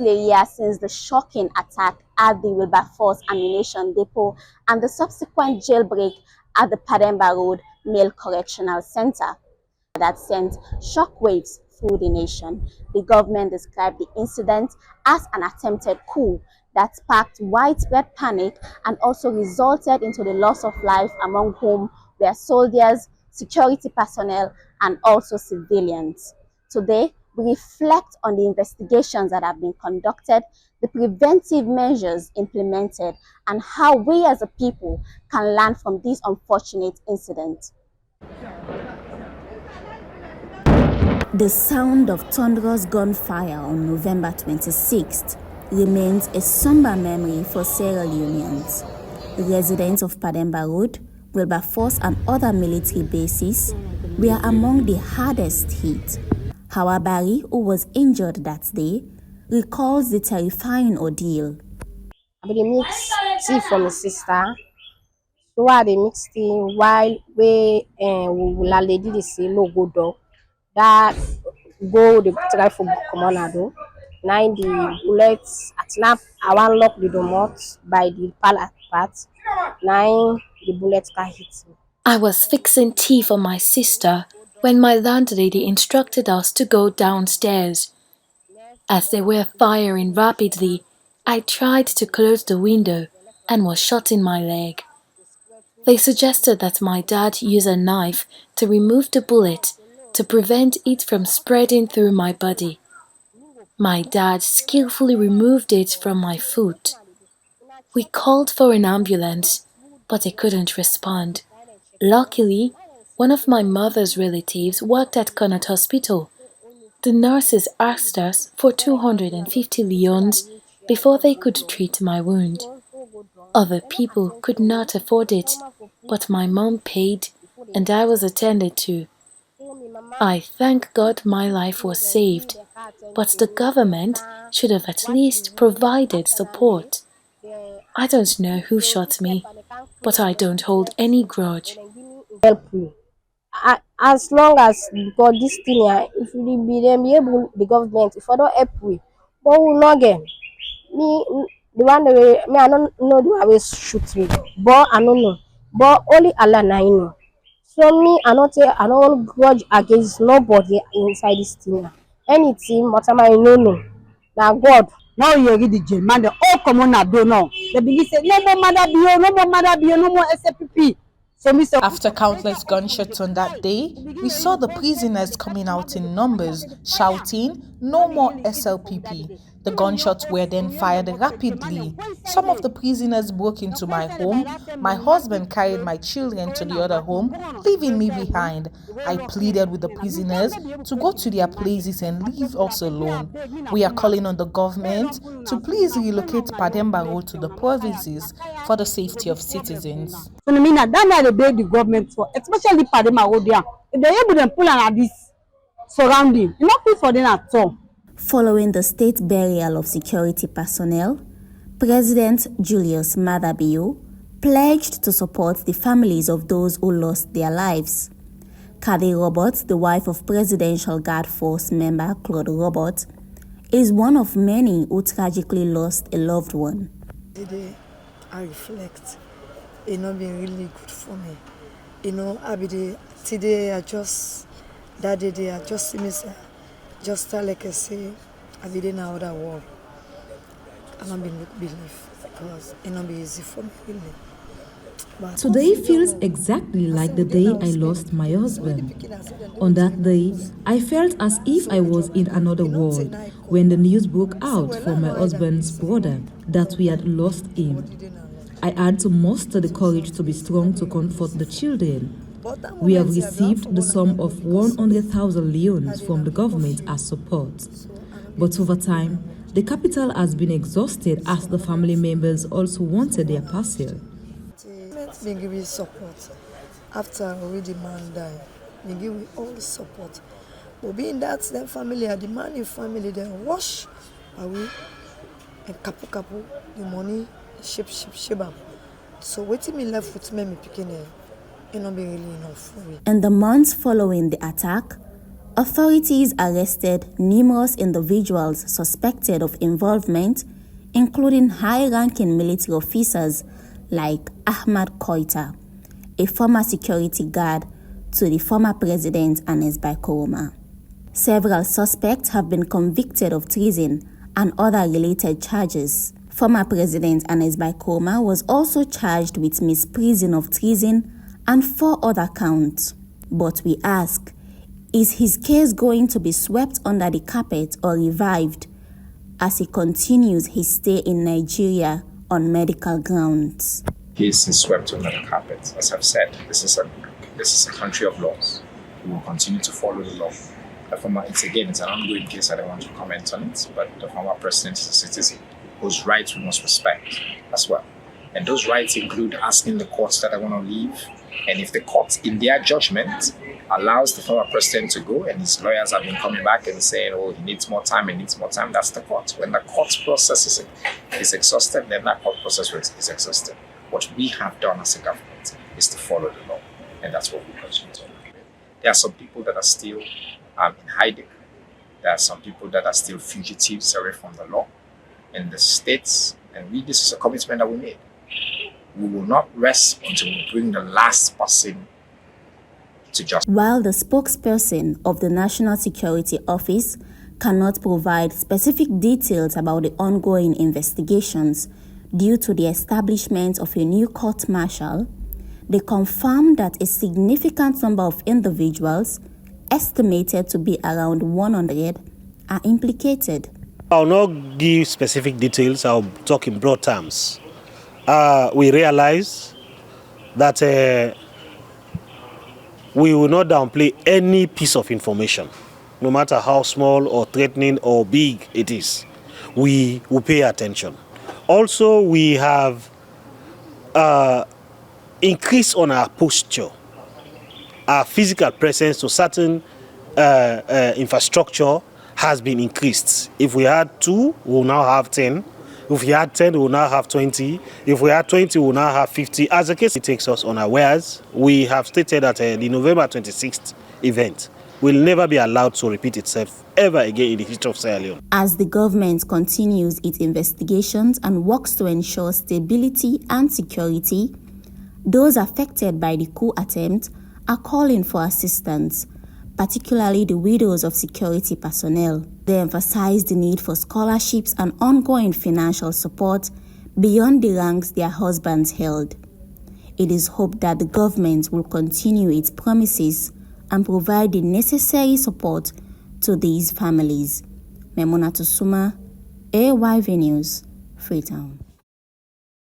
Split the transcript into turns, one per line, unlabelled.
year since the shocking attack at the Wilberforce ammunition depot and the subsequent jailbreak at the Pademba Road Male Correctional Center that sent shockwaves through the nation. The government described the incident as an attempted coup that sparked widespread panic and also resulted into the loss of life, among whom were soldiers, security personnel, and also civilians. Today, we reflect on the investigations that have been conducted, the preventive measures implemented, and how we as a people can learn from this unfortunate incident. The sound of thunderous gunfire on November 26th remains a somber memory for Sierra Leoneans. Residents of Pademba Road, Wilberforce, and other military bases were among the hardest hit. Hawabari, who was injured that day, recalls the terrifying ordeal.
I mix tea for my sister. So I mix tea while we la lady they say no go door. That go the try for commando. Nine the bullets at lap I want lock the domot by the pallet part. Nine the bullets can hit me.
I was fixing tea for my sister when my landlady instructed us to go downstairs. As they were firing rapidly, I tried to close the window and was shot in my leg. They suggested that my dad use a knife to remove the bullet to prevent it from spreading through my body. My dad skillfully removed it from my foot. We called for an ambulance, but they couldn't respond. Luckily, one of my mother's relatives worked at Connaught Hospital. The nurses asked us for 250 leones before they could treat my wound. Other people could not afford it, but my mom paid and I was attended to. I thank God my life was saved, but the government should have at least provided support. I don't know who shot me, but I don't hold any grudge.
Help me. As long as because this thing here, if we be able the government, if I don't help we, but we will not get me the one way me I don't know the way shoot me, but I don't know, but only Allah na him know. So me I not say I don't grudge against nobody inside this thing. Anything, whatever I know, now God.
Now you read the jail, man, the all common do now. They begin say, no more mother bio, no more mother bio, no more SFPP.
After countless gunshots on that day, we saw the prisoners coming out in numbers, shouting, "No more SLPP." The gunshots were then fired rapidly. Some of the prisoners broke into my home. My husband carried my children to the other home, leaving me behind. I pleaded with the prisoners to go to their places and leave us alone. We are calling on the government to please relocate Pademba Road to the provinces for the safety of citizens.
So I mean that they beg the government for, especially Padema Road there. If they're able to pull on this surrounding, it's not good for them at all.
Following the state burial of security personnel, President Julius Maada Bio pledged to support the families of those who lost their lives. Kathy Roberts, the wife of Presidential Guard Force member Claude Roberts, is one of many who tragically lost a loved one.
Today, I reflect. It's not been really good for me. Today I just see myself. Just like I say, I've been in another world. I'm not been believe because it not be easy for me really. But
today feels exactly like the day I lost my husband. On that day, I felt as if I was in another world when the news broke out from my husband's brother that we had lost him. I had to muster the courage to be strong to comfort the children. We have received the sum of 100,000 leones from the government as support. But over time, the capital has been exhausted as the family members also wanted their parcel.
They give you support. After already man died, they give you all the support. But being that their family are the money family, they wash away and kapu the money, ship. So waiting me left with me picking it. It not be really enough for me.
In the months following the attack, Authorities arrested numerous individuals suspected of involvement, including high-ranking military officers like Ahmad Koita, a former security guard to the former president Anes Koroma. Several suspects have been convicted of treason and other related charges. Former President Anes Koroma was also charged with misprision of treason and 4 other counts. But we ask, is his case going to be swept under the carpet or revived as he continues his stay in Nigeria on medical grounds?
Case is swept under the carpet. As I've said, this is a country of laws. We will continue to follow the law. It's an ongoing case. I don't want to comment on it, but the former president is a citizen whose rights we must respect as well. And those rights include asking the courts that I want to leave. And if the court, in their judgment, allows the former president to go, and his lawyers have been coming back and saying, oh, he needs more time, that's the court. When the court process is exhausted, then that court process is exhausted. What we have done as a government is to follow the law, and that's what we continue to do. There are some people that are still in hiding. There are some people that are still fugitives away from the law in the states, and this is a commitment that we made. We will not rest until we bring the last person to justice.
While the spokesperson of the National Security Office cannot provide specific details about the ongoing investigations due to the establishment of a new court-martial, they confirmed that a significant number of individuals, estimated to be around 100, are implicated.
I'll not give specific details, I'll talk in broad terms. We realize that we will not downplay any piece of information, no matter how small or threatening or big it is. We will pay attention. Also, we have increased on our posture, our physical presence to certain infrastructure has been increased. If we had 2, we will now have 10. If we had 10, we will now have 20. If we had 20, we will now have 50. As the case takes us unawares, we have stated that the November 26th event will never be allowed to repeat itself ever again in the history of Sierra Leone.
As the government continues its investigations and works to ensure stability and security, those affected by the coup attempt are calling for assistance, particularly the widows of security personnel. They emphasize the need for scholarships and ongoing financial support beyond the ranks their husbands held. It is hoped that the government will continue its promises and provide the necessary support to these families. Memona Tusuma, AYV News, Freetown.